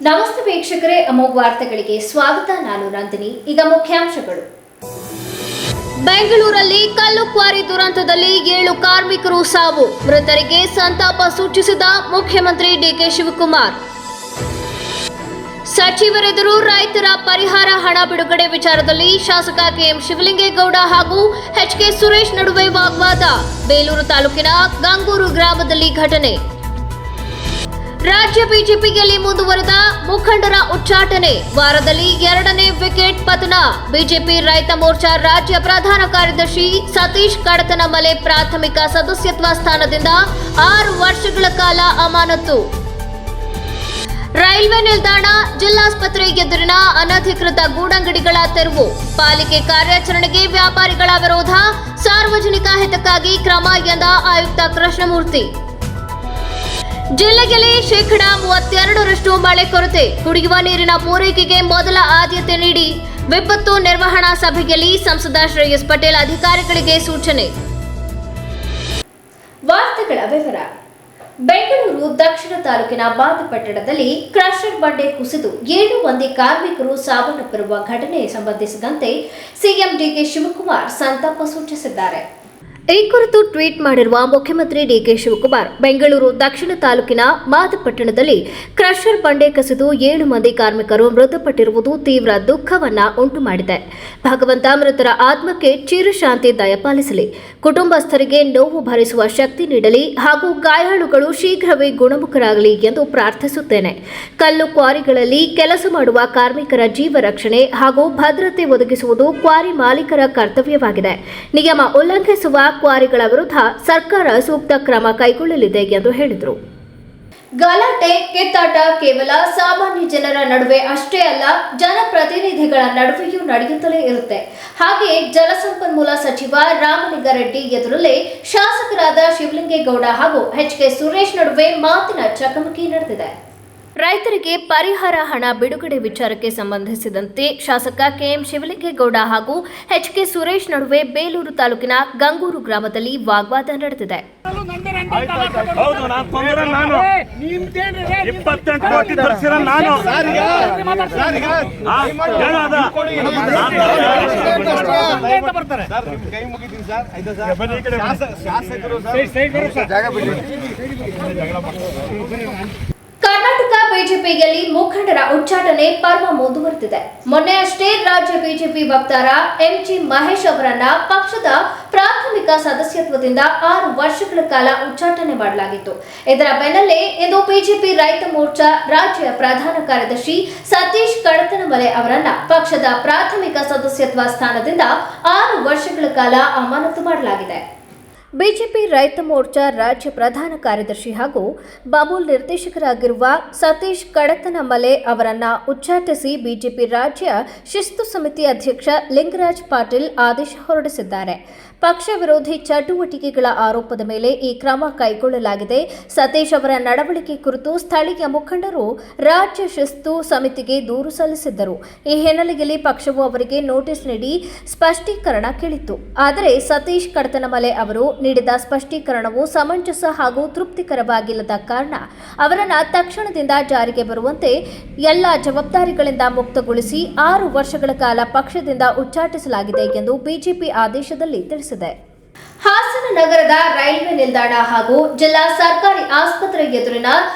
ನಮಸ್ತೆ ವೀಕ್ಷಕರೇ, ಅಮೋಘ ವಾರ್ತೆಗಳಿಗೆ ಸ್ವಾಗತ. ನಾನು ನಂದಿನಿ. ಈಗ ಮುಖ್ಯಾಂಶಗಳು. ಬೆಂಗಳೂರಲ್ಲಿ ಕಲ್ಲು ಕ್ವಾರಿ ದುರಂತದಲ್ಲಿ 7 ಕಾರ್ಮಿಕರು ಸಾವು. ಮೃತರಿಗೆ ಸಂತಾಪ ಸೂಚಿಸಿದ ಮುಖ್ಯಮಂತ್ರಿ ಡಿಕೆ ಶಿವಕುಮಾರ್. ಸಚಿವರೆದುರು ರೈತರ ಪರಿಹಾರ ಹಣ ಬಿಡುಗಡೆ ವಿಚಾರದಲ್ಲಿ ಶಾಸಕ ಕೆಎಂ ಶಿವಲಿಂಗೇಗೌಡ ಹಾಗೂ ಎಚ್ಕೆ ಸುರೇಶ್ ನಡುವೆ ವಾಗ್ವಾದ. ಬೇಲೂರು ತಾಲೂಕಿನ ಗಂಗೂರು ಗ್ರಾಮದಲ್ಲಿ ಘಟನೆ. ರಾಜ್ಯ ಬಿಜೆಪಿಯಲ್ಲಿ ಮುಂದುವರೆದ ಮುಖಂಡರ ಉಚ್ಚಾಟನೆ. ವಾರದಲ್ಲಿ 2ನೇ ವಿಕೆಟ್ ಪತನ. ಬಿಜೆಪಿ ರೈತ ಮೋರ್ಚಾ ರಾಜ್ಯ ಪ್ರಧಾನ ಕಾರ್ಯದರ್ಶಿ ಸತೀಶ್ ಕಡತನಮಲೆ ಪ್ರಾಥಮಿಕ ಸದಸ್ಯತ್ವ ಸ್ಥಾನದಿಂದ 6 ವರ್ಷಗಳ ಕಾಲ ಅಮಾನತು. ರೈಲ್ವೆ ನಿಲ್ದಾಣ, ಜಿಲ್ಲಾಸ್ಪತ್ರೆ ಎದುರಿನ ಅನಧಿಕೃತ ಗೂಡಂಗಡಿಗಳ ತೆರವು. ಪಾಲಿಕೆ ಕಾರ್ಯಾಚರಣೆಗೆ ವ್ಯಾಪಾರಿಗಳ ವಿರೋಧ. ಸಾರ್ವಜನಿಕ ಹಿತಕ್ಕಾಗಿ ಕ್ರಮ ಎಂದ ಆಯುಕ್ತ ಕೃಷ್ಣಮೂರ್ತಿ. ಜಿಲ್ಲೆಯಲ್ಲಿ 32% ಮಳೆ ಕೊರತೆ. ಕುಡಿಯುವ ನೀರಿನ ಪೂರೈಕೆಗೆ ಮೊದಲ ಆದ್ಯತೆ ನೀಡಿ. ವಿಪತ್ತು ನಿರ್ವಹಣಾ ಸಭೆಯಲ್ಲಿ ಸಂಸದ ಶ್ರೇಯಸ್ ಪಟೇಲ್ ಅಧಿಕಾರಿಗಳಿಗೆ ಸೂಚನೆ. ವಾರ್ತೆಗಳ ವಿವರ. ಬೆಂಗಳೂರು ದಕ್ಷಿಣ ತಾಲೂಕಿನ ಬಾದಪಟ್ಟಣದಲ್ಲಿ ಕ್ರಷರ್ ಬಂಡೆ ಕುಸಿದು 7 ಮಂದಿ ಕಾರ್ಮಿಕರು ಸಾವನ್ನಪ್ಪಿರುವ ಘಟನೆ ಸಂಬಂಧಿಸಿದಂತೆ ಸಿಎಂ ಡಿಕೆ ಶಿವಕುಮಾರ್ ಸಂತಾಪ ಸೂಚಿಸಿದ್ದಾರೆ. ಈ ಕುರಿತು ಟ್ವೀಟ್ ಮಾಡಿರುವ ಮುಖ್ಯಮಂತ್ರಿ ಡಿಕೆ ಶಿವಕುಮಾರ್, ಬೆಂಗಳೂರು ದಕ್ಷಿಣ ತಾಲೂಕಿನ ಮಾದಪಟ್ಟಣದಲ್ಲಿ ಕ್ರಷರ್ ಬಂಡೆ ಕಸಿದು 7 ಮಂದಿ ಕಾರ್ಮಿಕರು ಮೃತಪಟ್ಟಿರುವುದು ತೀವ್ರ ದುಃಖವನ್ನ ಉಂಟು ಮಾಡಿದೆ. ಭಗವಂತ ಮೃತರ ಆತ್ಮಕ್ಕೆ ಚಿರಶಾಂತಿ ದಯಪಾಲಿಸಲಿ, ಕುಟುಂಬಸ್ಥರಿಗೆ ನೋವು ಭರಿಸುವ ಶಕ್ತಿ ನೀಡಲಿ ಹಾಗೂ ಗಾಯಾಳುಗಳು ಶೀಘ್ರವೇ ಗುಣಮುಖರಾಗಲಿ ಎಂದು ಪ್ರಾರ್ಥಿಸುತ್ತೇನೆ. ಕಲ್ಲು ಕ್ವಾರಿಗಳಲ್ಲಿ ಕೆಲಸ ಮಾಡುವ ಕಾರ್ಮಿಕರ ಜೀವ ರಕ್ಷಣೆ ಹಾಗೂ ಭದ್ರತೆ ಒದಗಿಸುವುದು ಕ್ವಾರಿ ಮಾಲೀಕರ ಕರ್ತವ್ಯವಾಗಿದೆ. ನಿಯಮ ಉಲ್ಲಂಘಿಸುವ ಕ್ವಾರಿಗಳ ವಿರುದ್ಧ ಸರ್ಕಾರ ಸೂಕ್ತ ಕ್ರಮ ಕೈಗೊಳ್ಳಲಿದೆ ಎಂದು ಹೇಳಿದರು. ಗಲಾಟೆ, ಕಿತ್ತಾಟ ಕೇವಲ ಸಾಮಾನ್ಯ ಜನರ ನಡುವೆ ಅಷ್ಟೇ ಅಲ್ಲ, ಜನಪ್ರತಿನಿಧಿಗಳ ನಡುವೆಯೂ ನಡೆಯುತ್ತಲೇ ಇರುತ್ತೆ. ಹಾಗೆಯೇ ಜಲಸಂಪನ್ಮೂಲ ಸಚಿವ ರಾಮಲಿಂಗಾರೆಡ್ಡಿ ಎದುರಲ್ಲೇ ಶಾಸಕರಾದ ಶಿವಲಿಂಗೇಗೌಡ ಹಾಗೂ ಎಚ್ಕೆ ಸುರೇಶ್ ನಡುವೆ ಮಾತಿನ ಚಕಮಕಿ ನಡೆದಿದೆ. ರೈತರಿಗೆ ಪರಿಹಾರ ಹಣ ಬಿಡುಗಡೆ ವಿಚಾರಕ್ಕೆ ಸಂಬಂಧಿಸಿದಂತೆ ಶಾಸಕ ಕೆಎಂ ಶಿವಲಿಂಗೇಗೌಡ ಹಾಗೂ ಎಚ್ಕೆ ಸುರೇಶ್ ನಡುವೆ ಬೇಲೂರು ತಾಲೂಕಿನ ಗಂಗೂರು ಗ್ರಾಮದಲ್ಲಿ ವಾಗ್ವಾದ ನಡೆದಿದೆ. ಕರ್ನಾಟಕ ಬಿಜೆಪಿಯಲ್ಲಿ ಮುಖಂಡರ ಉಚ್ಚಾಟನೆ ಪರ್ವ ಮುಂದುವರೆದಿದೆ. ಮೊನ್ನೆ ಅಷ್ಟೇ ರಾಜ್ಯ ಬಿಜೆಪಿ ವಕ್ತಾರ ಎಂಜಿ ಮಹೇಶ್ ಅವರನ್ನ ಪಕ್ಷದ ಪ್ರಾಥಮಿಕ ಸದಸ್ಯತ್ವದಿಂದ 6 ವರ್ಷಗಳ ಕಾಲ ಉಚ್ಚಾಟನೆ ಮಾಡಲಾಗಿತ್ತು. ಇದರ ಬೆನ್ನಲ್ಲೇ ಇಂದು ಬಿಜೆಪಿ ರೈತ ಮೋರ್ಚಾ ರಾಜ್ಯ ಪ್ರಧಾನ ಕಾರ್ಯದರ್ಶಿ ಸತೀಶ್ ಕಡತನಮಲೆ ಅವರನ್ನ ಪಕ್ಷದ ಪ್ರಾಥಮಿಕ ಸದಸ್ಯತ್ವ ಸ್ಥಾನದಿಂದ 6 ವರ್ಷಗಳ ಕಾಲ ಅಮಾನತು ಮಾಡಲಾಗಿದೆ. ಬಿಜೆಪಿ ರೈತ ಮೋರ್ಚಾ ರಾಜ್ಯ ಪ್ರಧಾನ ಕಾರ್ಯದರ್ಶಿ ಹಾಗೂ ಬಾಬುಲ್ ನಿರ್ದೇಶಕರಾಗಿರುವ ಸತೀಶ್ ಕಡತನಮಲೆ ಅವರನ್ನ ಉಚ್ಚಾಟಿಸಿ ಬಿಜೆಪಿ ರಾಜ್ಯ ಶಿಸ್ತು ಸಮಿತಿ ಅಧ್ಯಕ್ಷ ಲಿಂಗರಾಜ್ ಪಾಟೀಲ್ ಆದೇಶ ಹೊರಡಿಸಿದ್ದಾರೆ. ಪಕ್ಷ ವಿರೋಧಿ ಚಟುವಟಿಕೆಗಳ ಆರೋಪದ ಮೇಲೆ ಈ ಕ್ರಮ ಕೈಗೊಳ್ಳಲಾಗಿದೆ. ಸತೀಶ್ ಅವರ ನಡವಳಿಕೆ ಕುರಿತು ಸ್ಥಳೀಯ ಮುಖಂಡರು ರಾಜ್ಯ ಶಿಸ್ತು ಸಮಿತಿಗೆ ದೂರು ಸಲ್ಲಿಸಿದ್ದರು. ಈ ಹಿನ್ನೆಲೆಯಲ್ಲಿ ಪಕ್ಷವು ಅವರಿಗೆ ನೋಟಿಸ್ ನೀಡಿ ಸ್ಪಷ್ಟೀಕರಣ ಕೇಳಿತ್ತು. ಆದರೆ ಸತೀಶ್ ಕಡತನಮಲೆ ಅವರು ನೀಡಿದ ಸ್ಪಷ್ಟೀಕರಣವು ಸಮಂಜಸ ಹಾಗೂ ತೃಪ್ತಿಕರವಾಗಿಲ್ಲದ ಕಾರಣ ಅವರನ್ನು ತಕ್ಷಣದಿಂದ ಜಾರಿಗೆ ಬರುವಂತೆ ಎಲ್ಲ ಜವಾಬ್ದಾರಿಗಳಿಂದ ಮುಕ್ತಗೊಳಿಸಿ 6 ವರ್ಷಗಳ ಕಾಲ ಪಕ್ಷದಿಂದ ಉಚ್ಚಾಟಿಸಲಾಗಿದೆ ಎಂದು ಬಿಜೆಪಿ ಆದೇಶದಲ್ಲಿ ತಿಳಿಸಿದೆ. ಹಾಸನ ನಗರದ ರೈಲ್ವೆ ನಿಲ್ದಾಣ ಹಾಗೂ ಜಿಲ್ಲಾ ಸರ್ಕಾರಿ ಆಸ್ಪತ್ರೆ ಎದುರಿನ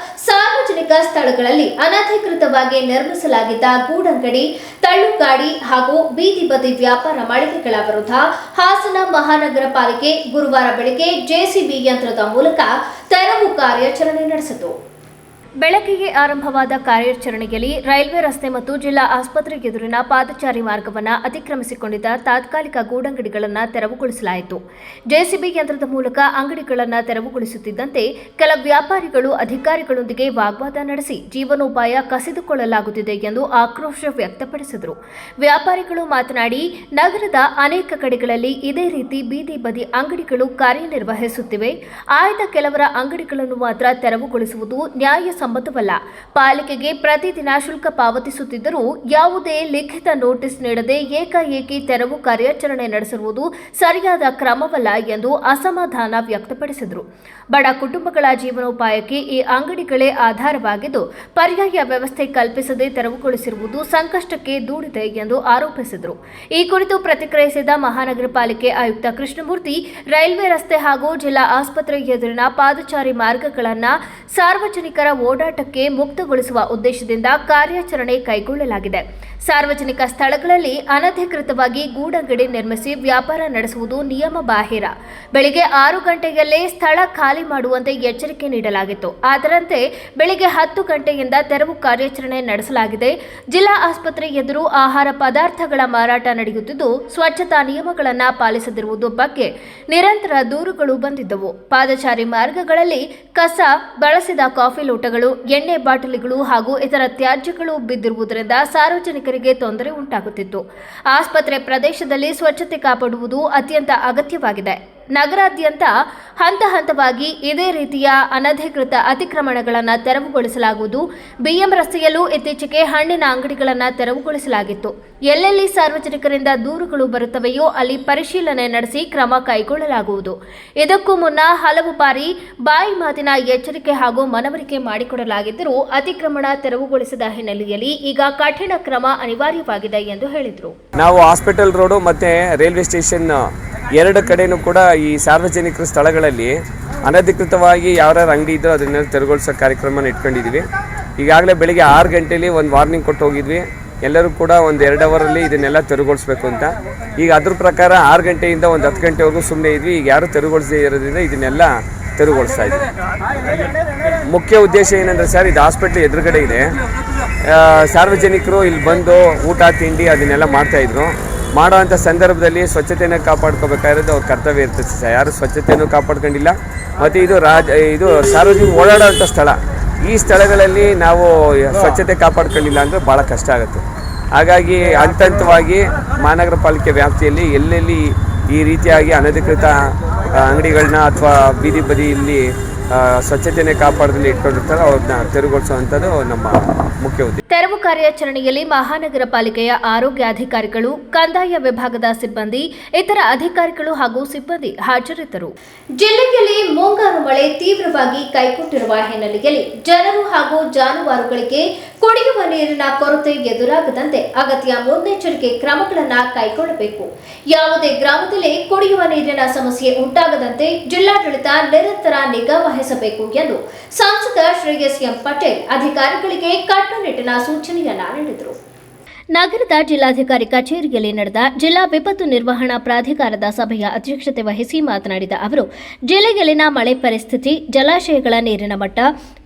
ಸಾರ್ವಜನಿಕ ಸ್ಥಳಗಳಲ್ಲಿ ಅನಧಿಕೃತವಾಗಿ ನಿರ್ಮಿಸಲಾಗಿದ್ದ ಗೂಡಂಗಡಿ, ತಳ್ಳುಗಾಡಿ ಹಾಗೂ ಬೀದಿ ಬದಿ ವ್ಯಾಪಾರ ಮಳಿಗೆಗಳ ವಿರುದ್ಧ ಹಾಸನ ಮಹಾನಗರ ಪಾಲಿಕೆ ಗುರುವಾರ ಬೆಳಗ್ಗೆ ಜೆಸಿಬಿ ಯಂತ್ರದ ಮೂಲಕ ತೆರವು ಕಾರ್ಯಾಚರಣೆ ನಡೆಸಿತು. ಬೆಳಗ್ಗೆಗೆ ಆರಂಭವಾದ ಕಾರ್ಯಾಚರಣೆಯಲ್ಲಿ ರೈಲ್ವೆ ರಸ್ತೆ ಮತ್ತು ಜಿಲ್ಲಾ ಆಸ್ಪತ್ರೆ ಎದುರಿನ ಪಾದಚಾರಿ ಮಾರ್ಗವನ್ನು ಅತಿಕ್ರಮಿಸಿಕೊಂಡಿದ್ದ ತಾತ್ಕಾಲಿಕ ಗೂಡಂಗಡಿಗಳನ್ನು ತೆರವುಗೊಳಿಸಲಾಯಿತು. ಜೆಸಿಬಿ ಯಂತ್ರದ ಮೂಲಕ ಅಂಗಡಿಗಳನ್ನು ತೆರವುಗೊಳಿಸುತ್ತಿದ್ದಂತೆ ಕೆಲ ವ್ಯಾಪಾರಿಗಳು ಅಧಿಕಾರಿಗಳೊಂದಿಗೆ ವಾಗ್ವಾದ ನಡೆಸಿ ಜೀವನೋಪಾಯ ಕಸಿದುಕೊಳ್ಳಲಾಗುತ್ತಿದೆ ಎಂದು ಆಕ್ರೋಶ ವ್ಯಕ್ತಪಡಿಸಿದರು. ವ್ಯಾಪಾರಿಗಳು ಮಾತನಾಡಿ, ನಗರದ ಅನೇಕ ಕಡೆಗಳಲ್ಲಿ ಇದೇ ರೀತಿ ಬೀದಿ ಬದಿ ಅಂಗಡಿಗಳು ಕಾರ್ಯನಿರ್ವಹಿಸುತ್ತಿವೆ. ಆಯ್ದ ಕೆಲವರ ಅಂಗಡಿಗಳನ್ನು ಮಾತ್ರ ತೆರವುಗೊಳಿಸುವುದು ನ್ಯಾಯ ಸಂಬಂಧವಲ್ಲ. ಪಾಲಿಕೆಗೆ ಪ್ರತಿದಿನ ಶುಲ್ಕ ಪಾವತಿಸುತ್ತಿದ್ದರೂ ಯಾವುದೇ ಲಿಖಿತ ನೋಟಿಸ್ ನೀಡದೆ ಏಕಾಏಕಿ ತೆರವು ಕಾರ್ಯಾಚರಣೆ ನಡೆಸಿರುವುದು ಸರಿಯಾದ ಕ್ರಮವಲ್ಲ ಎಂದು ಅಸಮಾಧಾನ ವ್ಯಕ್ತಪಡಿಸಿದರು. ಬಡ ಕುಟುಂಬಗಳ ಜೀವನೋಪಾಯಕ್ಕೆ ಈ ಅಂಗಡಿಗಳೇ ಆಧಾರವಾಗಿದ್ದು ಪರ್ಯಾಯ ವ್ಯವಸ್ಥೆ ಕಲ್ಪಿಸದೆ ತೆರವುಗೊಳಿಸಿರುವುದು ಸಂಕಷ್ಟಕ್ಕೆ ದೂಡಿದೆ ಎಂದು ಆರೋಪಿಸಿದರು. ಈ ಕುರಿತು ಪ್ರತಿಕ್ರಿಯಿಸಿದ ಮಹಾನಗರ ಪಾಲಿಕೆ ಆಯುಕ್ತ ಕೃಷ್ಣಮೂರ್ತಿ, ರೈಲ್ವೆ ರಸ್ತೆ ಹಾಗೂ ಜಿಲ್ಲಾ ಆಸ್ಪತ್ರೆ ಎದುರಿನ ಪಾದಚಾರಿ ಮಾರ್ಗಗಳನ್ನು ಸಾರ್ವಜನಿಕರ ಓಡಾಟಕ್ಕೆ ಮುಕ್ತಗೊಳಿಸುವ ಉದ್ದೇಶದಿಂದ ಕಾರ್ಯಾಚರಣೆ ಕೈಗೊಳ್ಳಲಾಗಿದೆ. ಸಾರ್ವಜನಿಕ ಸ್ಥಳಗಳಲ್ಲಿ ಅನಧಿಕೃತವಾಗಿ ಗೂಡಂಗಡಿ ನಿರ್ಮಿಸಿ ವ್ಯಾಪಾರ ನಡೆಸುವುದು ನಿಯಮ ಬಾಹಿರ. ಬೆಳಿಗ್ಗೆ 6 ಗಂಟೆಯಲ್ಲೇ ಸ್ಥಳ ಖಾಲಿ ಮಾಡುವಂತೆ ಎಚ್ಚರಿಕೆ ನೀಡಲಾಗಿತ್ತು. ಅದರಂತೆ ಬೆಳಿಗ್ಗೆ 10 ಗಂಟೆಯಿಂದ ತೆರವು ಕಾರ್ಯಾಚರಣೆ ನಡೆಸಲಾಗಿದೆ. ಜಿಲ್ಲಾ ಆಸ್ಪತ್ರೆ ಎದುರು ಆಹಾರ ಪದಾರ್ಥಗಳ ಮಾರಾಟ ನಡೆಯುತ್ತಿದ್ದು ಸ್ವಚ್ಛತಾ ನಿಯಮಗಳನ್ನು ಪಾಲಿಸದಿರುವುದು ಬಗ್ಗೆ ನಿರಂತರ ದೂರುಗಳು ಬಂದಿದ್ದವು. ಪಾದಚಾರಿ ಮಾರ್ಗಗಳಲ್ಲಿ ಕಸ, ಬಳಸಿದ ಕಾಫಿ ಲೋಟಗಳು, ಎಣ್ಣೆ ಬಾಟಲಿಗಳು ಹಾಗೂ ಇತರ ತ್ಯಾಜ್ಯಗಳು ಬಿದ್ದಿರುವುದರಿಂದ ಸಾರ್ವಜನಿಕರಿಗೆ ತೊಂದರೆ ಉಂಟಾಗುತ್ತಿತ್ತು. ಆಸ್ಪತ್ರೆ ಪ್ರದೇಶದಲ್ಲಿ ಸ್ವಚ್ಛತೆ ಕಾಪಾಡುವುದು ಅತ್ಯಂತ ಅಗತ್ಯವಾಗಿದೆ. ನಗರಾದ್ಯಂತ ಹಂತ ಹಂತವಾಗಿ ಇದೇ ರೀತಿಯ ಅನಧಿಕೃತ ಅತಿಕ್ರಮಣಗಳನ್ನು ತೆರವುಗೊಳಿಸಲಾಗುವುದು. ಬಿಎಂ ರಸ್ತೆಯಲ್ಲೂ ಇತ್ತೀಚೆಗೆ ಹಣ್ಣಿನ ಅಂಗಡಿಗಳನ್ನು ತೆರವುಗೊಳಿಸಲಾಗಿತ್ತು. ಎಲ್ಲೆಲ್ಲಿ ಸಾರ್ವಜನಿಕರಿಂದ ದೂರುಗಳು ಬರುತ್ತವೆಯೋ ಅಲ್ಲಿ ಪರಿಶೀಲನೆ ನಡೆಸಿ ಕ್ರಮ ಕೈಗೊಳ್ಳಲಾಗುವುದು. ಇದಕ್ಕೂ ಮುನ್ನ ಹಲವು ಬಾರಿ ಬಾಯಿ ಮಾತಿನ ಎಚ್ಚರಿಕೆ ಹಾಗೂ ಮನವರಿಕೆ ಮಾಡಿಕೊಡಲಾಗಿದ್ದರೂ ಅತಿಕ್ರಮಣ ತೆರವುಗೊಳಿಸಿದ ಹಿನ್ನೆಲೆಯಲ್ಲಿ ಈಗ ಕಠಿಣ ಕ್ರಮ ಅನಿವಾರ್ಯವಾಗಿದೆ ಎಂದು ಹೇಳಿದರು. ನಾವು ಹಾಸ್ಪಿಟಲ್ ರೋಡು ಮತ್ತು ರೈಲ್ವೆ ಸ್ಟೇಷನ್ ಎರಡು ಕಡೆನೂ ಕೂಡ ಈ ಸಾರ್ವಜನಿಕ ಸ್ಥಳಗಳಲ್ಲಿ ಅನಧಿಕೃತವಾಗಿ ಯಾವ್ಯಾರು ಅಂಗಡಿ ಇದ್ದೋ ಅದನ್ನೆಲ್ಲ ತೆರವುಗೊಳಿಸೋ ಕಾರ್ಯಕ್ರಮನ ಇಟ್ಕೊಂಡಿದ್ದೀವಿ. ಈಗಾಗಲೇ ಬೆಳಿಗ್ಗೆ 6 ಗಂಟೆಯಲ್ಲಿ ಒಂದು ವಾರ್ನಿಂಗ್ ಕೊಟ್ಟು ಹೋಗಿದ್ವಿ. ಎಲ್ಲರೂ ಕೂಡ ಒಂದು 2 ಅವರಲ್ಲಿ ಇದನ್ನೆಲ್ಲ ತೆರವುಗೊಳಿಸಬೇಕು ಅಂತ. ಈಗ ಅದ್ರ ಪ್ರಕಾರ 6 ಗಂಟೆಯಿಂದ ಒಂದು 10 ಗಂಟೆವರೆಗೂ ಸುಮ್ಮನೆ ಇದ್ವಿ. ಈಗ ಯಾರು ತೆರವುಗೊಳಿಸದೇ ಇರೋದ್ರಿಂದ ಇದನ್ನೆಲ್ಲ ತೆರವುಗೊಳಿಸ್ತಾ ಇದ್ವಿ. ಮುಖ್ಯ ಉದ್ದೇಶ ಏನಂದರೆ ಸರ್, ಇದು ಹಾಸ್ಪಿಟ್ಲ್ ಎದುರುಗಡೆ ಇದೆ. ಸಾರ್ವಜನಿಕರು ಇಲ್ಲಿ ಬಂದು ಊಟ ತಿಂಡಿ ಅದನ್ನೆಲ್ಲ ಮಾಡ್ತಾಯಿದ್ರು. ಮಾಡೋವಂಥ ಸಂದರ್ಭದಲ್ಲಿ ಸ್ವಚ್ಛತೆಯನ್ನು ಕಾಪಾಡ್ಕೋಬೇಕಾಗಿರೋದು ಅವ್ರ ಕರ್ತವ್ಯ ಇರ್ತದೆ ಸರ್. ಯಾರು ಸ್ವಚ್ಛತೆಯನ್ನು ಕಾಪಾಡ್ಕೊಂಡಿಲ್ಲ. ಮತ್ತು ಇದು ಸಾರ್ವಜನಿಕರು ಓಡಾಡೋವಂಥ ಸ್ಥಳ. ಈ ಸ್ಥಳಗಳಲ್ಲಿ ನಾವು ಸ್ವಚ್ಛತೆ ಕಾಪಾಡ್ಕೊಳ್ಳಿಲ್ಲ ಅಂದರೆ ಭಾಳ ಕಷ್ಟ ಆಗುತ್ತೆ. ಹಾಗಾಗಿ ಹಂತವಾಗಿ ಮಹಾನಗರ ಪಾಲಿಕೆ ವ್ಯಾಪ್ತಿಯಲ್ಲಿ ಎಲ್ಲೆಲ್ಲಿ ಈ ರೀತಿಯಾಗಿ ಅನಧಿಕೃತ ಅಂಗಡಿಗಳನ್ನ ಅಥವಾ ಬೀದಿ ಬದಿಯಲ್ಲಿ ಸ್ವಚ್ಛತೆಯನ್ನು ಕಾಪಾಡದಲ್ಲಿ ಇಟ್ಕೊಂಡಿರ್ತಾರೆ ಅವ್ರನ್ನ ತೆರವುಗೊಳಿಸುವಂಥದ್ದು ನಮ್ಮ ಮುಖ್ಯ ಉದ್ದೇಶ. ತೆರವು ಕಾರ್ಯಾಚರಣೆಯಲ್ಲಿ ಮಹಾನಗರ ಪಾಲಿಕೆಯ ಆರೋಗ್ಯ ಅಧಿಕಾರಿಗಳು, ಕಂದಾಯ ವಿಭಾಗದ ಸಿಬ್ಬಂದಿ, ಇತರ ಅಧಿಕಾರಿಗಳು ಹಾಗೂ ಸಿಬ್ಬಂದಿ ಹಾಜರಿದ್ದರು. ಜಿಲ್ಲೆಯಲ್ಲಿ ಮುಂಗಾರು ಮಳೆ ತೀವ್ರವಾಗಿ ಕೈಕೊಟ್ಟಿರುವ ಹಿನ್ನೆಲೆಯಲ್ಲಿ ಜನರು ಹಾಗೂ ಜಾನುವಾರುಗಳಿಗೆ ಕುಡಿಯುವ ನೀರಿನ ಕೊರತೆ ಎದುರಾಗದಂತೆ ಅಗತ್ಯ ಮುನ್ನೆಚ್ಚರಿಕೆ ಕ್ರಮಗಳನ್ನು ಕೈಗೊಳ್ಳಬೇಕು. ಯಾವುದೇ ಗ್ರಾಮದಲ್ಲಿ ಕುಡಿಯುವ ನೀರಿನ ಸಮಸ್ಯೆ ಉಂಟಾಗದಂತೆ ಜಿಲ್ಲಾಡಳಿತ ನಿರಂತರ ನಿಗಾ ವಹಿಸಬೇಕು ಎಂದು ಸಂಸದ ಶ್ರೇಯಸ್ ಎಂ ಪಟೇಲ್ ಅಧಿಕಾರಿಗಳಿಗೆ ಕಟ್ಟುನಿಟ್ಟಿನ ಸೂಚನೆಯನ್ನ ನೀಡಿದರು. ನಗರದ ಜಿಲ್ಲಾಧಿಕಾರಿ ಕಚೇರಿಯಲ್ಲಿ ನಡೆದ ಜಿಲ್ಲಾ ವಿಪತ್ತು ನಿರ್ವಹಣಾ ಪ್ರಾಧಿಕಾರದ ಸಭೆಯ ಅಧ್ಯಕ್ಷತೆ ವಹಿಸಿ ಮಾತನಾಡಿದ ಅವರು, ಜಿಲ್ಲೆಯಲ್ಲಿನ ಮಳೆ ಪರಿಸ್ಥಿತಿ, ಜಲಾಶಯಗಳ ನೀರಿನ ಮಟ್ಟ,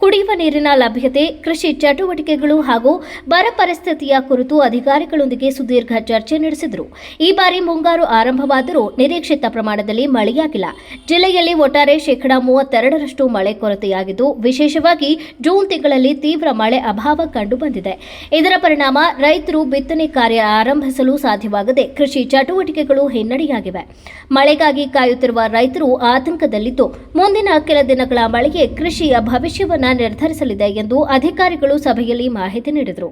ಕುಡಿಯುವ ನೀರಿನ ಲಭ್ಯತೆ, ಕೃಷಿ ಚಟುವಟಿಕೆಗಳು ಹಾಗೂ ಬರ ಪರಿಸ್ಥಿತಿಯ ಕುರಿತು ಅಧಿಕಾರಿಗಳೊಂದಿಗೆ ಸುದೀರ್ಘ ಚರ್ಚೆ ನಡೆಸಿದರು. ಈ ಬಾರಿ ಮುಂಗಾರು ಆರಂಭವಾದರೂ ನಿರೀಕ್ಷಿತ ಪ್ರಮಾಣದಲ್ಲಿ ಮಳೆಯಾಗಿಲ್ಲ. ಜಿಲ್ಲೆಯಲ್ಲಿ ಒಟ್ಟಾರೆ 32% ಮಳೆ ಕೊರತೆಯಾಗಿದ್ದು, ವಿಶೇಷವಾಗಿ ಜೂನ್ ತಿಂಗಳಲ್ಲಿ ತೀವ್ರ ಮಳೆ ಅಭಾವ ಕಂಡುಬಂದಿದೆ. ಇದರ ಪರಿಣಾಮ ರೈತರು ಬಿತ್ತನೆ ಕಾರ್ಯ ಆರಂಭಿಸಲು ಸಾಧ್ಯವಾಗದೆ ಕೃಷಿ ಚಟುವಟಿಕೆಗಳು ಹಿನ್ನಡೆಯಾಗಿವೆ. ಮಳೆಗಾಗಿ ಕಾಯುತ್ತಿರುವ ರೈತರು ಆತಂಕದಲ್ಲಿದ್ದು, ಮುಂದಿನ ಕೆಲ ದಿನಗಳ ಮಳೆಗೆ ಕೃಷಿಯ ಭವಿಷ್ಯವನ್ನ ನಿರ್ಧರಿಸಲಿದೆ ಎಂದು ಅಧಿಕಾರಿಗಳು ಸಭೆಯಲ್ಲಿ ಮಾಹಿತಿ ನೀಡಿದರು.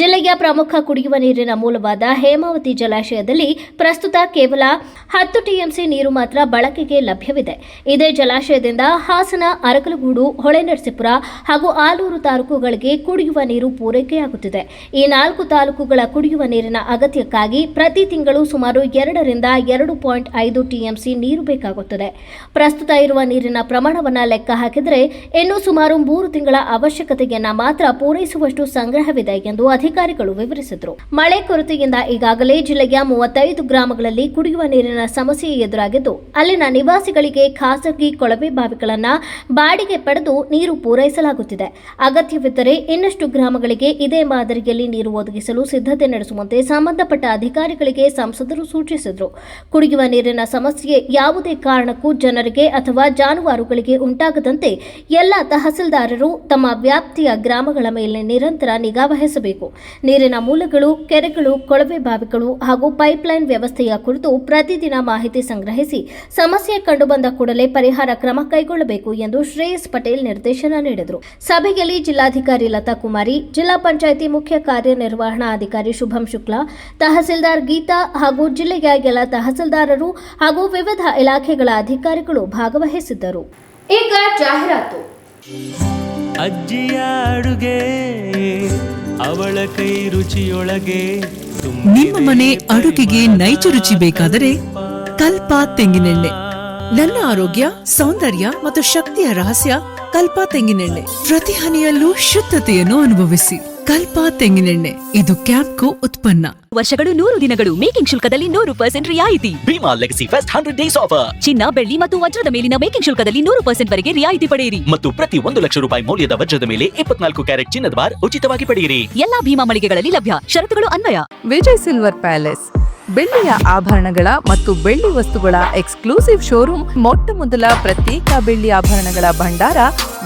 ಜಿಲ್ಲೆಯ ಪ್ರಮುಖ ಕುಡಿಯುವ ನೀರಿನ ಮೂಲವಾದ ಹೇಮಾವತಿ ಜಲಾಶಯದಲ್ಲಿ ಪ್ರಸ್ತುತ ಕೇವಲ 10 ಟಿಎಂಸಿ ನೀರು ಮಾತ್ರ ಬಳಕೆಗೆ ಲಭ್ಯವಿದೆ. ಇದೇ ಜಲಾಶಯದಿಂದ ಹಾಸನ, ಅರಕಲಗೂಡು, ಹೊಳೆನರಸೀಪುರ ಹಾಗೂ ಆಲೂರು ತಾಲೂಕುಗಳಿಗೆ ಕುಡಿಯುವ ನೀರು ಪೂರೈಕೆಯಾಗುತ್ತಿದೆ. ಈ 4 ತಾಲೂಕುಗಳ ಕುಡಿಯುವ ನೀರಿನ ಅಗತ್ಯಕ್ಕಾಗಿ ಪ್ರತಿ ತಿಂಗಳು ಸುಮಾರು 2 ರಿಂದ 2.5 ಟಿಎಂಸಿ ನೀರು ಬೇಕಾಗುತ್ತದೆ. ಪ್ರಸ್ತುತ ಇರುವ ನೀರಿನ ಪ್ರಮಾಣವನ್ನು ಲೆಕ್ಕ ಹಾಕಿದರೆ ಇನ್ನು ಸುಮಾರು 3 ತಿಂಗಳ ಅವಶ್ಯಕತೆಯನ್ನ ಮಾತ್ರ ಪೂರೈಸುವಷ್ಟು ಸಂಗ್ರಹವಿದೆ ಎಂದು ಅಧಿಕಾರಿಗಳು ವಿವರಿಸಿದರು. ಮಳೆ ಕೊರತೆಯಿಂದ ಈಗಾಗಲೇ ಜಿಲ್ಲೆಯ 35 ಗ್ರಾಮಗಳಲ್ಲಿ ಕುಡಿಯುವ ನೀರಿನ ಸಮಸ್ಯೆ ಎದುರಾಗಿದ್ದು, ಅಲ್ಲಿನ ನಿವಾಸಿಗಳಿಗೆ ಖಾಸಗಿ ಕೊಳವೆ ಬಾವಿಗಳನ್ನು ಬಾಡಿಗೆ ಪಡೆದು ನೀರು ಪೂರೈಸಲಾಗುತ್ತಿದೆ. ಅಗತ್ಯವಿದ್ದರೆ ಇನ್ನಷ್ಟು ಗ್ರಾಮಗಳಿಗೆ ಇದೇ ಮಾದರಿಯಲ್ಲಿ ನೀರು ಒದಗಿಸಲು ಸಿದ್ಧತೆ ನಡೆಸುವಂತೆ ಸಂಬಂಧಪಟ್ಟ ಅಧಿಕಾರಿಗಳಿಗೆ ಸಂಸದರು ಸೂಚಿಸಿದರು. ಕುಡಿಯುವ ನೀರಿನ ಸಮಸ್ಯೆ ಯಾವುದೇ ಕಾರಣಕ್ಕೂ ಜನರಿಗೆ ಅಥವಾ ಜಾನುವಾರುಗಳಿಗೆ ಉಂಟಾಗದಂತೆ ಎಲ್ಲ ತಹಸೀಲ್ದಾರರು ತಮ್ಮ ವ್ಯಾಪ್ತಿಯ ಗ್ರಾಮಗಳ ಮೇಲೆ ನಿರಂತರ ನಿಗಾ ವಹಿಸಬೇಕು. ನೀರಿನ ಮೂಲಗಳು, ಕೆರೆಗಳು, ಕೊಳವೆ ಬಾವಿಗಳು ಹಾಗೂ ಪೈಪ್ಲೈನ್ ವ್ಯವಸ್ಥೆಯ ಕುರಿತು ಪ್ರತಿದಿನ ಮಾಹಿತಿ ಸಂಗ್ರಹಿಸಿ ಸಮಸ್ಯೆ ಕಂಡುಬಂದ ಕೂಡಲೇ ಪರಿಹಾರ ಕ್ರಮ ಕೈಗೊಳ್ಳಬೇಕು ಎಂದು ಶ್ರೇಯಸ್ ಪಟೇಲ್ ನಿರ್ದೇಶನ ನೀಡಿದರು. ಸಭೆಯಲ್ಲಿ ಜಿಲ್ಲಾಧಿಕಾರಿ ಲತಾ ಕುಮಾರಿ, ಜಿಲ್ಲಾ ಪಂಚಾಯಿತಿ ಮುಖ್ಯ ಕಾರ್ಯನಿರ್ವಹಣಾಧಿಕಾರಿ ಶುಭಂ ಶುಕ್ಲಾ, ತಹಸೀಲ್ದಾರ್ ಗೀತಾ ಹಾಗೂ ಜಿಲ್ಲೆಯ ಎಲ್ಲ ತಹಸೀಲ್ದಾರರು ಹಾಗೂ ವಿವಿಧ ಇಲಾಖೆಗಳ ಅಧಿಕಾರಿಗಳು ಭಾಗವಹಿಸಿದ್ದರು. ಈಗ ಜಾಹೀರಾತು. ಅಜ್ಜಿಯ ಅಡುಗೆ ಅವಳ ಕೈ ರುಚಿಯೊಳಗೆ ನಿಮ್ಮ ಮನೆ ಅಡುಗೆಗೆ ನೈಜ ರುಚಿ ಬೇಕಾದರೆ ಕಲ್ಪ ತೆಂಗಿನೆಣ್ಣೆ. ನನ್ನ ಆರೋಗ್ಯ, ಸೌಂದರ್ಯ ಮತ್ತು ಶಕ್ತಿಯ ರಹಸ್ಯ ಕಲ್ಪ ತೆಂಗಿನೆಣ್ಣೆ. ಪ್ರತಿ ಹನಿಯಲ್ಲೂ ಶುದ್ಧತೆಯನ್ನು ಅನುಭವಿಸಿ. ಕಲ್ಪ ತೆಂಗಿನೆಣ್ಣೆ, ಇದು ಕ್ಯಾಂಪ್ಕೋ ಉತ್ಪನ್ನ. ವರ್ಷಗಳು 100 ದಿನಗಳು ಮೇಕಿಂಗ್ ಶುಲ್ಕದಲ್ಲಿ 100% ರಿಯಾಯಿತಿ. Bhima Legacy Fest 100 days offer. ಚಿನ್ನ, ಬೆಳ್ಳಿ ಮತ್ತು ವಜ್ರದ ಮೇಲಿನ ಮೇಕಿಂಗ್ ಶುಲ್ಕದಲ್ಲಿ 100% ವರೆಗೆ ರಿಯಾಯಿತಿ ಪಡೆಯಿರಿ. ಮತ್ತು ಪ್ರತಿ 1 ಲಕ್ಷ ರೂಪಾಯಿ ಮೌಲ್ಯದ ವಜ್ರದ ಮೇಲೆ 24 ಕ್ಯಾರೆಟ್ ಚಿನ್ನದ ಬಾರ್ ಉಚಿತವಾಗಿ ಪಡೆಯಿರಿ. ಎಲ್ಲಾ ಭೀಮಾ ಮಳಿಗೆಗಳಲ್ಲಿ ಲಭ್ಯ. ಷರತ್ತುಗಳು ಅನ್ವಯ. ವಿಜಯ್ ಸಿಲ್ವರ್ ಪ್ಯಾಲೇಸ್ ಬೆಳ್ಳಿಯ ಆಭರಣಗಳ ಮತ್ತು ಬೆಳ್ಳಿ ವಸ್ತುಗಳ ಎಕ್ಸ್ಕ್ಲೂಸಿವ್ ಶೋರೂಮ್. ಮೊಟ್ಟ ಮೊದಲ ಪ್ರತ್ಯೇಕ ಬೆಳ್ಳಿ ಆಭರಣಗಳ ಭಂಡಾರ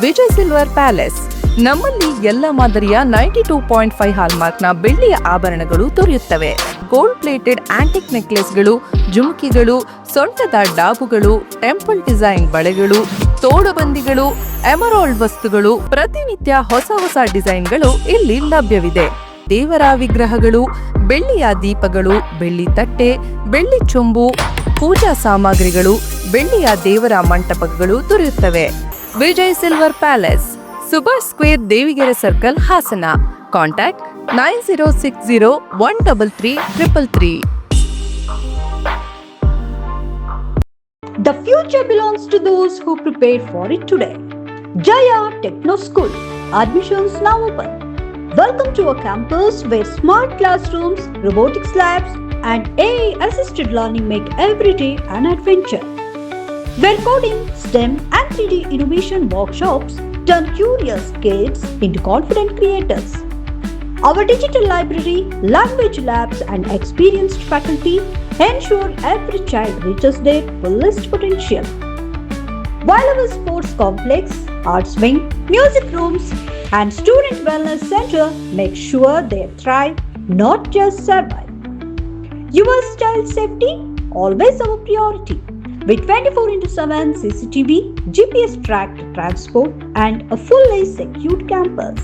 ವಿಜಯ್ ಸಿಲ್ವರ್ ಪ್ಯಾಲೇಸ್. ನಮ್ಮಲ್ಲಿ ಎಲ್ಲ ಮಾದರಿಯ 92.5 ಹಾಲ್ಮಾರ್ಕ್ನ ಬೆಳ್ಳಿಯ ಆಭರಣಗಳು ದೊರೆಯುತ್ತವೆ. ಗೋಲ್ಡ್ ಪ್ಲೇಟೆಡ್ ಆಂಟಿಕ್ ನೆಕ್ಲೆಸ್ಗಳು, ಜುಮುಕಿಗಳು, ಸೊಂಟದ ಡಾಬುಗಳು, ಟೆಂಪಲ್ ಡಿಸೈನ್ ಬಳೆಗಳು, ತೋಡುಬಂದಿಗಳು, ಎಮರಾಲ್ಡ್ ವಸ್ತುಗಳು, ಪ್ರತಿನಿತ್ಯ ಹೊಸ ಹೊಸ ಡಿಸೈನ್ಗಳು ಇಲ್ಲಿ ಲಭ್ಯವಿದೆ. ದೇವರ ವಿಗ್ರಹಗಳು, ಬೆಳ್ಳಿಯ ದೀಪಗಳು, ಬೆಳ್ಳಿ ತಟ್ಟೆ, ಬೆಳ್ಳಿ ಚೊಂಬು, ಪೂಜಾ ಸಾಮಗ್ರಿಗಳು, ಬೆಳ್ಳಿಯ ದೇವರ ಮಂಟಪಗಳು ದೊರೆಯುತ್ತವೆ. Vijay silver palace, Subhash square, Devigere circle, Hassan. Contact 9060133333. The future belongs to those who prepare for it today. Jaya Techno School. Admissions now open. Welcome to a campus where smart classrooms, robotics labs, and AI-assisted learning make every day an adventure. Where coding, STEM, and 3D innovation workshops turn curious kids into confident creators. Our digital library, language labs, and experienced faculty ensure every child reaches their fullest potential. While our sports complex, arts wing, music rooms, and student wellness center make sure they thrive, not just survive. Your child's safety, always our priority. With 24/7 CCTV, GPS-tracked transport, and a fully secured campus.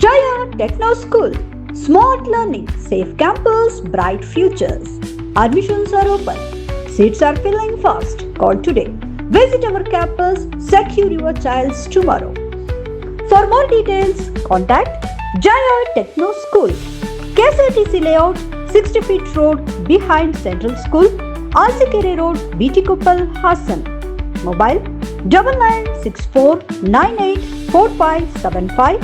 Jaya Techno School. Smart learning, safe campus, bright futures. Admissions are open. Seats are filling fast. Call today. Visit our campus. Secure your child's tomorrow. For more details, contact Jaya Techno School. KSRTC Layout, 60 feet road behind Central School, Alsikere Road, BT Koppal, Hassan. Mobile 9964984575,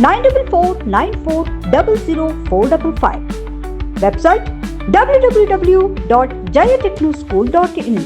94494000455. Website www.jayatechnoschool.in.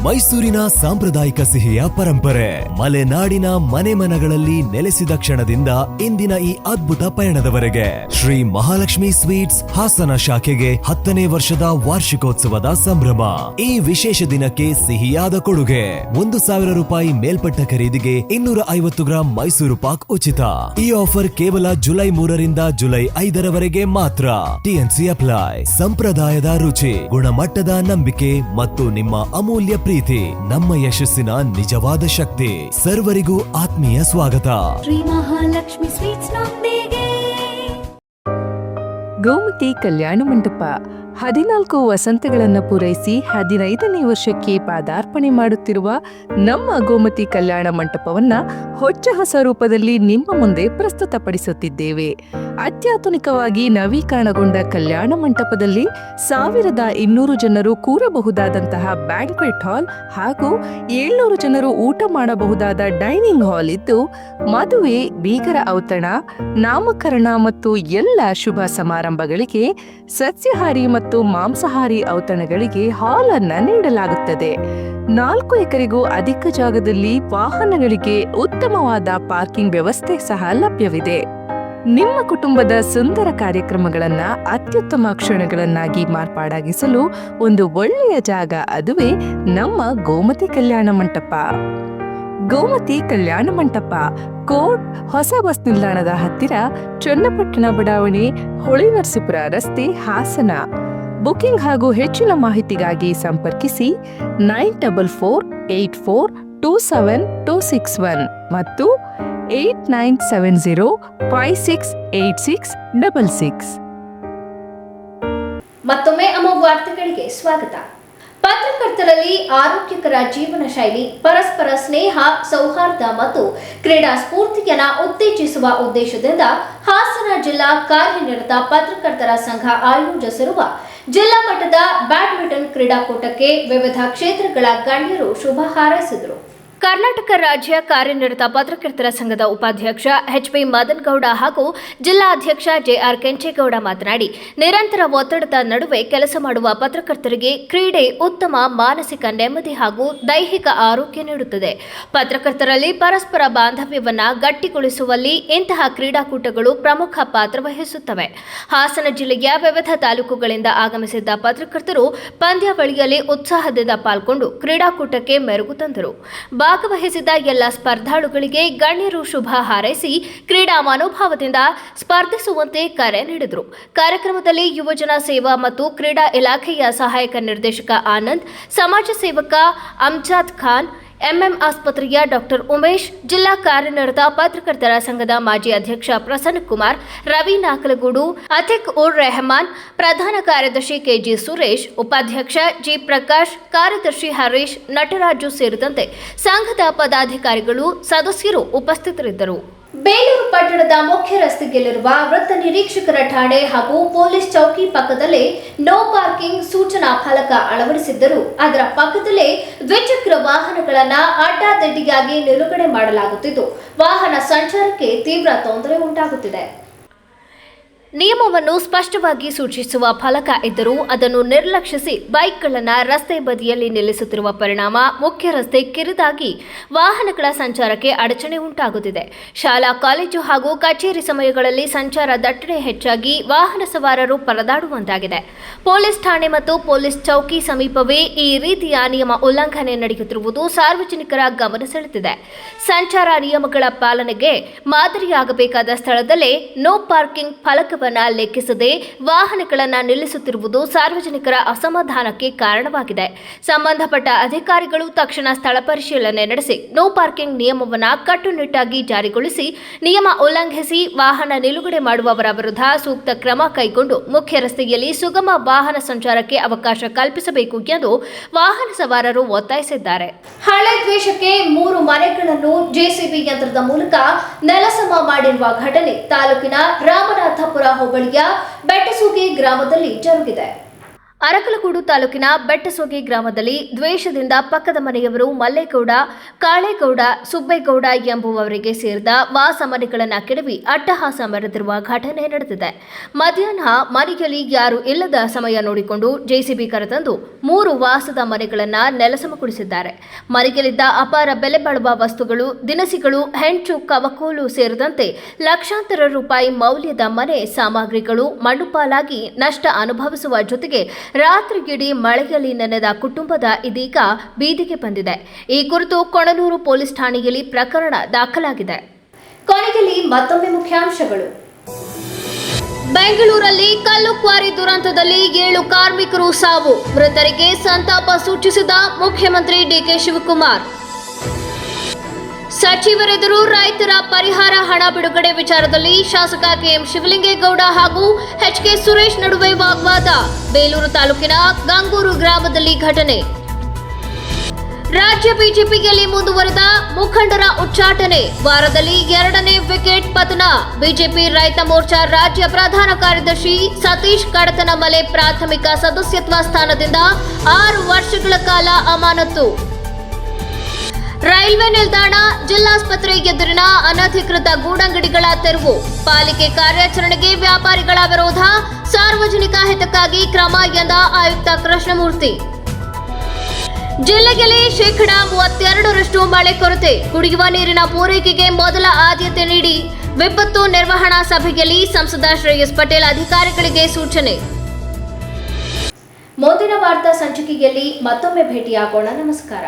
ಮೈಸೂರಿನ ಸಾಂಪ್ರದಾಯಿಕ ಸಿಹಿಯ ಪರಂಪರೆ ಮಲೆನಾಡಿನ ಮನೆ ಮನಗಳಲ್ಲಿ ನೆಲೆಸಿದ ಕ್ಷಣದಿಂದ ಇಂದಿನ ಈ ಅದ್ಭುತ ಪಯಣದವರೆಗೆ Shri Mahalakshmi sweets Hassan ಶಾಖೆಗೆ 10ನೇ ವರ್ಷದ ವಾರ್ಷಿಕೋತ್ಸವದ ಸಂಭ್ರಮ. ಈ ವಿಶೇಷ ದಿನಕ್ಕೆ ಸಿಹಿಯಾದ ಕೊಡುಗೆ 1,000 ರೂಪಾಯಿ ಮೇಲ್ಪಟ್ಟ ಖರೀದಿಗೆ 250 ಗ್ರಾಂ ಮೈಸೂರು ಪಾಕ್ ಉಚಿತ. ಈ ಆಫರ್ ಕೇವಲ ಜುಲೈ 3ರಿಂದ ಜುಲೈ 5ರವರೆಗೆ ಮಾತ್ರ. TNC apply. ಸಂಪ್ರದಾಯದ ರುಚಿ, ಗುಣಮಟ್ಟದ ನಂಬಿಕೆ ಮತ್ತು ನಿಮ್ಮ ಅಮೂಲ್ಯ ಪ್ರೀತಿ ನಮ್ಮ ಯಶಸ್ಸಿನ ನಿಜವಾದ ಶಕ್ತಿ. ಸರ್ವರಿಗೂ ಆತ್ಮೀಯ ಸ್ವಾಗತ. ಶ್ರೀ ಮಹಾಲಕ್ಷ್ಮಿ ಸ್ವೀಟ್ಸ್ ನೊಂದಿಗೆ ಗೋಮತಿ ಕಲ್ಯಾಣ ಮಂಟಪ 14 ವಸಂತಗಳನ್ನು ಪೂರೈಸಿ 15ನೇ ವರ್ಷಕ್ಕೆ ಪಾದಾರ್ಪಣೆ ಮಾಡುತ್ತಿರುವ ನಮ್ಮ ಗೋಮತಿ ಕಲ್ಯಾಣ ಮಂಟಪವನ್ನ ಹೊಚ್ಚ ಹೊಸ ರೂಪದಲ್ಲಿ ನಿಮ್ಮ ಮುಂದೆ ಪ್ರಸ್ತುತಪಡಿಸುತ್ತಿದ್ದೇವೆ. ಅತ್ಯಾಧುನಿಕವಾಗಿ ನವೀಕರಣಗೊಂಡ ಕಲ್ಯಾಣ ಮಂಟಪದಲ್ಲಿ 1200 ಜನರು ಕೂರಬಹುದಾದಂತಹ ಬ್ಯಾಂಕ್ವೆಟ್ ಹಾಲ್ ಹಾಗೂ 700 ಜನರು ಊಟ ಮಾಡಬಹುದಾದ ಡೈನಿಂಗ್ ಹಾಲ್ ಇದ್ದು, ಮದುವೆ, ಬೀಗರ ಔತಣ, ನಾಮಕರಣ ಮತ್ತು ಎಲ್ಲ ಶುಭ ಸಮಾರಂಭಗಳಿಗೆ ಸಸ್ಯಾಹಾರಿ ಮತ್ತು ಮಾಂಸಾಹಾರಿ ಔತಣಗಳಿಗೆ ಹಾಲ್ ಅನ್ನ ನೀಡಲಾಗುತ್ತದೆ. 4 ಎಕರೆಗೂ ಅಧಿಕ ಜಾಗದಲ್ಲಿ ವಾಹನಗಳಿಗೆ ಉತ್ತಮವಾದ ಪಾರ್ಕಿಂಗ್ ವ್ಯವಸ್ಥೆ ಸಹ ಲಭ್ಯವಿದೆ. ನಿಮ್ಮ ಕುಟುಂಬದ ಸುಂದರ ಕಾರ್ಯಕ್ರಮಗಳನ್ನ ಅತ್ಯುತ್ತಮ ಕ್ಷಣಗಳನ್ನಾಗಿ ಮಾರ್ಪಾಡಾಗಿಸಲು ಒಂದು ಒಳ್ಳೆಯ ಜಾಗ, ಅದುವೇ ನಮ್ಮ ಗೋಮತಿ ಕಲ್ಯಾಣ ಮಂಟಪ. ಗೋಮತಿ ಕಲ್ಯಾಣ ಮಂಟಪ, ಕೋಟ್ ಹೊಸ ಬಸ್ ನಿಲ್ದಾಣದ ಹತ್ತಿರ, ಚನ್ನಪಟ್ಟಣ ಬಡಾವಣೆ, ಹೊಳೆನರಸೀಪುರ ರಸ್ತೆ, ಹಾಸನ. ಬುಕಿಂಗ್ ಹಾಗೂ ಹೆಚ್ಚಿನ ಮಾಹಿತಿಗಾಗಿ ಸಂಪರ್ಕಿಸಿ 9484242761 ಮತ್ತು 8970568666. ಮತ್ತೊಮ್ಮೆ ಅಮೋಘ ವಾರ್ತೆಗಳಿಗೆ ಸ್ವಾಗತ. ಪತ್ರಕರ್ತರಲ್ಲಿ ಆರೋಗ್ಯಕರ ಜೀವನ ಶೈಲಿ, ಪರಸ್ಪರ ಸ್ನೇಹ, ಸೌಹಾರ್ದ ಮತ್ತು ಕ್ರೀಡಾ ಸ್ಫೂರ್ತಿಯನ್ನು ಉತ್ತೇಜಿಸುವ ಉದ್ದೇಶದಿಂದ ಹಾಸನ ಜಿಲ್ಲಾ ಕಾರ್ಯನಿರತ ಪತ್ರಕರ್ತರ ಸಂಘ ಆಯೋಜಿಸಿರುವ ಜಿಲ್ಲಾ ಮಟ್ಟದ ಬ್ಯಾಡ್ಮಿಂಟನ್ ಕ್ರೀಡಾಕೂಟಕ್ಕೆ ವಿವಿಧ ಕ್ಷೇತ್ರಗಳ ಗಣ್ಯರು ಶುಭ ಹಾರೈಸಿದರು. ಕರ್ನಾಟಕ ರಾಜ್ಯ ಕಾರ್ಯನಿರತ ಪತ್ರಕರ್ತರ ಸಂಘದ ಉಪಾಧ್ಯಕ್ಷ ಎಚ್.ಪಿ. ಮದನಗೌಡ ಹಾಗೂ ಜಿಲ್ಲಾಧ್ಯಕ್ಷ ಜೆ.ಆರ್. ಕೆಂಚೇಗೌಡ ಮಾತನಾಡಿ, ನಿರಂತರ ಒತ್ತಡದ ನಡುವೆ ಕೆಲಸ ಮಾಡುವ ಪತ್ರಕರ್ತರಿಗೆ ಕ್ರೀಡೆ ಉತ್ತಮ ಮಾನಸಿಕ ನೆಮ್ಮದಿ ಹಾಗೂ ದೈಹಿಕ ಆರೋಗ್ಯ ನೀಡುತ್ತದೆ. ಪತ್ರಕರ್ತರಲ್ಲಿ ಪರಸ್ಪರ ಬಾಂಧವ್ಯವನ್ನ ಗಟ್ಟಿಗೊಳಿಸುವಲ್ಲಿ ಇಂತಹ ಕ್ರೀಡಾಕೂಟಗಳು ಪ್ರಮುಖ ಪಾತ್ರ ವಹಿಸುತ್ತವೆ. ಹಾಸನ ಜಿಲ್ಲೆಯ ವಿವಿಧ ತಾಲೂಕುಗಳಿಂದ ಆಗಮಿಸಿದ್ದ ಪತ್ರಕರ್ತರು ಪಂದ್ಯಾವಳಿಯಲ್ಲಿ ಉತ್ಸಾಹದಿಂದ ಪಾಲ್ಗೊಂಡು ಕ್ರೀಡಾಕೂಟಕ್ಕೆ ಮೆರುಗು ತಂದರು. ಭಾಗವಹಿಸಿದ ಎಲ್ಲ ಸ್ಪರ್ಧಾಳುಗಳಿಗೆ ಗಣ್ಯರು ಶುಭ ಹಾರೈಸಿ ಕ್ರೀಡಾ ಮನೋಭಾವದಿಂದ ಸ್ಪರ್ಧಿಸುವಂತೆ ಕರೆ ನೀಡಿದರು. ಕಾರ್ಯಕ್ರಮದಲ್ಲಿ ಯುವಜನ ಸೇವಾ ಮತ್ತು ಕ್ರೀಡಾ ಇಲಾಖೆಯ ಸಹಾಯಕ ನಿರ್ದೇಶಕ ಆನಂದ್, ಸಮಾಜ ಸೇವಕ ಅಮ್ಜದ್ ಖಾನ್, ಎಂಎಂ ಆಸ್ಪತ್ರೆಯ ಡಾಕ್ಟರ್ ಉಮೇಶ್, ಜಿಲ್ಲಾ ಕಾರ್ಯನಿರತ ಪತ್ರಕರ್ತರ ಸಂಘದ ಮಾಜಿ ಅಧ್ಯಕ್ಷ ಪ್ರಸನ್ನಕುಮಾರ್, ರವಿ ನಾಕಲಗೂಡು, ಅತಿಕ್ ಉರ್ ರೆಹಮಾನ್, ಪ್ರಧಾನ ಕಾರ್ಯದರ್ಶಿ ಕೆಜಿ ಸುರೇಶ್, ಉಪಾಧ್ಯಕ್ಷ ಜಿ ಪ್ರಕಾಶ್, ಕಾರ್ಯದರ್ಶಿ ಹರೀಶ್, ನಟರಾಜು ಸೇರಿದಂತೆ ಸಂಘದ ಪದಾಧಿಕಾರಿಗಳು, ಸದಸ್ಯರು ಉಪಸ್ಥಿತರಿದ್ದರು. ಬೇಲೂರು ಪಟ್ಟಣದ ಮುಖ್ಯ ರಸ್ತೆಯಲ್ಲಿರುವ ವೃತ್ತ ನಿರೀಕ್ಷಕರ ಠಾಣೆ ಹಾಗೂ ಪೊಲೀಸ್ ಚೌಕಿ ಪಕ್ಕದಲ್ಲೇ ನೋ ಪಾರ್ಕಿಂಗ್ ಸೂಚನಾ ಫಲಕ ಅಳವಡಿಸಿದ್ದರೂ ಅದರ ಪಕ್ಕದಲ್ಲೇ ದ್ವಿಚಕ್ರ ವಾಹನಗಳನ್ನು ಅಡ್ಡಾದಿಡ್ಡಿಯಾಗಿ ನಿಲುಗಡೆ ಮಾಡಲಾಗುತ್ತಿದ್ದು ವಾಹನ ಸಂಚಾರಕ್ಕೆ ತೀವ್ರ ತೊಂದರೆ ಉಂಟಾಗುತ್ತಿದೆ. ನಿಯಮವನ್ನು ಸ್ಪಷ್ಟವಾಗಿ ಸೂಚಿಸುವ ಫಲಕ ಇದ್ದರೂ ಅದನ್ನು ನಿರ್ಲಕ್ಷಿಸಿ ಬೈಕ್ಗಳನ್ನು ರಸ್ತೆ ಬದಿಯಲ್ಲಿ ನಿಲ್ಲಿಸುತ್ತಿರುವ ಪರಿಣಾಮ ಮುಖ್ಯ ರಸ್ತೆ ಕಿರಿದಾಗಿ ವಾಹನಗಳ ಸಂಚಾರಕ್ಕೆ ಅಡಚಣೆ ಉಂಟಾಗುತ್ತಿದೆ. ಶಾಲಾ, ಕಾಲೇಜು ಹಾಗೂ ಕಚೇರಿ ಸಮಯಗಳಲ್ಲಿ ಸಂಚಾರ ದಟ್ಟಣೆ ಹೆಚ್ಚಾಗಿ ವಾಹನ ಸವಾರರು ಪರದಾಡುವಂತಾಗಿದೆ. ಪೊಲೀಸ್ ಠಾಣೆ ಮತ್ತು ಪೊಲೀಸ್ ಚೌಕಿ ಸಮೀಪವೇ ಈ ರೀತಿಯ ನಿಯಮ ಉಲ್ಲಂಘನೆ ನಡೆಯುತ್ತಿರುವುದು ಸಾರ್ವಜನಿಕರ ಗಮನ ಸೆಳೆದಿದೆ. ಸಂಚಾರ ನಿಯಮಗಳ ಪಾಲನೆಗೆ ಮಾದರಿಯಾಗಬೇಕಾದ ಸ್ಥಳದಲ್ಲೇ ನೋ ಪಾರ್ಕಿಂಗ್ ಫಲಕ ಲೆಕ್ಕಿಸದೆ ವಾಹನಗಳನ್ನು ನಿಲ್ಲಿಸುತ್ತಿರುವುದು ಸಾರ್ವಜನಿಕರ ಅಸಮಾಧಾನಕ್ಕೆ ಕಾರಣವಾಗಿದೆ. ಸಂಬಂಧಪಟ್ಟ ಅಧಿಕಾರಿಗಳು ತಕ್ಷಣ ಸ್ಥಳ ಪರಿಶೀಲನೆ ನಡೆಸಿ ನೋ ಪಾರ್ಕಿಂಗ್ ನಿಯಮವನ್ನು ಕಟ್ಟುನಿಟ್ಟಾಗಿ ಜಾರಿಗೊಳಿಸಿ ನಿಯಮ ಉಲ್ಲಂಘಿಸಿ ವಾಹನ ನಿಲುಗಡೆ ಮಾಡುವವರ ವಿರುದ್ಧ ಸೂಕ್ತ ಕ್ರಮ ಕೈಗೊಂಡು ಮುಖ್ಯ ರಸ್ತೆಯಲ್ಲಿ ಸುಗಮ ವಾಹನ ಸಂಚಾರಕ್ಕೆ ಅವಕಾಶ ಕಲ್ಪಿಸಬೇಕು ಎಂದು ವಾಹನ ಸವಾರರು ಒತ್ತಾಯಿಸಿದ್ದಾರೆ. ಹಳೆ ದ್ವೇಷಕ್ಕೆ 3 ಮನೆಗಳನ್ನು ಜೆಸಿಬಿ ಯಂತ್ರದ ಮೂಲಕ ನೆಲಸಮ ಮಾಡಿರುವ ಘಟನೆ ತಾಲೂಕಿನ ರಾಮನಾಥಪುರ ಹೋಬಳಿಯ ಬೆಟ್ಟಸೂಗಿ ಗ್ರಾಮದಲ್ಲಿ ಜರುಗಿದೆ. ಅರಕಲಗೂಡು ತಾಲೂಕಿನ ಬೆಟ್ಟಸೋಗಿ ಗ್ರಾಮದಲ್ಲಿ ದ್ವೇಷದಿಂದ ಪಕ್ಕದ ಮನೆಯವರು ಮಲ್ಲೇಗೌಡ, ಕಾಳೇಗೌಡ, ಸುಬ್ಬೇಗೌಡ ಎಂಬುವವರಿಗೆ ಸೇರಿದ ವಾಸ ಮನೆಗಳನ್ನು ಕೆಡವಿ ಅಟ್ಟಹಾಸ ಮೆರೆದಿರುವ ಘಟನೆ ನಡೆದಿದೆ. ಮಧ್ಯಾಹ್ನ ಮನೆಯಲ್ಲಿ ಯಾರು ಇಲ್ಲದ ಸಮಯ ನೋಡಿಕೊಂಡು ಜೆಸಿಬಿ ಕರೆತಂದು 3 ವಾಸದ ಮನೆಗಳನ್ನು ನೆಲಸಮಗೊಳಿಸಿದ್ದಾರೆ. ಮನೆಯಲ್ಲಿದ್ದ ಅಪಾರ ಬೆಲೆ ಬಾಳುವ ವಸ್ತುಗಳು, ದಿನಸಿಗಳು, ಹೆಂಚು, ಕವಕೋಲು ಸೇರಿದಂತೆ ಲಕ್ಷಾಂತರ ರೂಪಾಯಿ ಮೌಲ್ಯದ ಮನೆ ಸಾಮಗ್ರಿಗಳು ಮಣ್ಣುಪಾಲಾಗಿ ನಷ್ಟ ಅನುಭವಿಸುವ ಜೊತೆಗೆ ರಾತ್ರಿಗಿಡೀ ಮಳೆಯಲ್ಲಿ ನೆನೆದ ಕುಟುಂಬದ ಇದೀಗ ಬೀದಿಗೆ ಬಂದಿದೆ. ಈ ಕುರಿತು ಕೊಣನೂರು ಪೊಲೀಸ್ ಠಾಣೆಯಲ್ಲಿ ಪ್ರಕರಣ ದಾಖಲಾಗಿದೆ. ಕೊನೆಯಲ್ಲಿ ಮತ್ತೊಮ್ಮೆ ಮುಖ್ಯಾಂಶಗಳು. ಬೆಂಗಳೂರಲ್ಲಿ ಕಲ್ಲು ಕ್ವಾರಿ ದುರಂತದಲ್ಲಿ 7 ಕಾರ್ಮಿಕರು ಸಾವು, ಮೃತರಿಗೆ ಸಂತಾಪ ಸೂಚಿಸಿದ ಮುಖ್ಯಮಂತ್ರಿ ಡಿಕೆ ಶಿವಕುಮಾರ್. ಸಚಿವರೆದುರು ರೈತರ ಪರಿಹಾರ ಹಣ ಬಿಡುಗಡೆ ವಿಚಾರದಲ್ಲಿ ಶಾಸಕ ಕೆಎಂ ಶಿವಲಿಂಗೇಗೌಡ ಹಾಗೂ ಎಚ್ಕೆ ಸುರೇಶ್ ನಡುವೆ ವಾಗ್ವಾದ, ಬೇಲೂರು ತಾಲೂಕಿನ ಗಂಗೂರು ಗ್ರಾಮದಲ್ಲಿ ಘಟನೆ. ರಾಜ್ಯ ಬಿಜೆಪಿಯಲ್ಲಿ ಮುಂದುವರೆದ ಮುಖಂಡರ ಉಚ್ಚಾಟನೆ, ವಾರದಲ್ಲಿ 2ನೇ ವಿಕೆಟ್ ಪತನ. ಬಿಜೆಪಿ ರೈತ ಮೋರ್ಚಾ ರಾಜ್ಯ ಪ್ರಧಾನ ಕಾರ್ಯದರ್ಶಿ ಸತೀಶ್ ಕಡತನಮಲೆ ಪ್ರಾಥಮಿಕ ಸದಸ್ಯತ್ವ ಸ್ಥಾನದಿಂದ 6 ವರ್ಷಗಳ ಕಾಲ ಅಮಾನತು. ರೈಲ್ವೆ ನಿಲ್ದಾಣ, ಜಿಲ್ಲಾಸ್ಪತ್ರೆ ಎದುರಿನ ಅನಧಿಕೃತ ಗೂಡಂಗಡಿಗಳ ತೆರವು, ಪಾಲಿಕೆ ಕಾರ್ಯಾಚರಣೆಗೆ ವ್ಯಾಪಾರಿಗಳ ವಿರೋಧ, ಸಾರ್ವಜನಿಕ ಹಿತಕ್ಕಾಗಿ ಕ್ರಮ ಎಂದ ಆಯುಕ್ತ ಕೃಷ್ಣಮೂರ್ತಿ. ಜಿಲ್ಲೆಯಲ್ಲಿ 32% ಮಳೆ ಕೊರತೆ, ಕುಡಿಯುವ ನೀರಿನ ಪೂರೈಕೆಗೆ ಮೊದಲ ಆದ್ಯತೆ ನೀಡಿ ವಿಪತ್ತು ನಿರ್ವಹಣಾ ಸಭೆಯಲ್ಲಿ ಸಂಸದ ಶ್ರೇಯಸ್ ಪಟೇಲ್ ಅಧಿಕಾರಿಗಳಿಗೆ ಸೂಚನೆ. ಮುಂದಿನ ವಾರ್ತಾ ಸಂಚಿಕೆಯಲ್ಲಿ ಮತ್ತೊಮ್ಮೆ ಭೇಟಿಯಾಗೋಣ. ನಮಸ್ಕಾರ.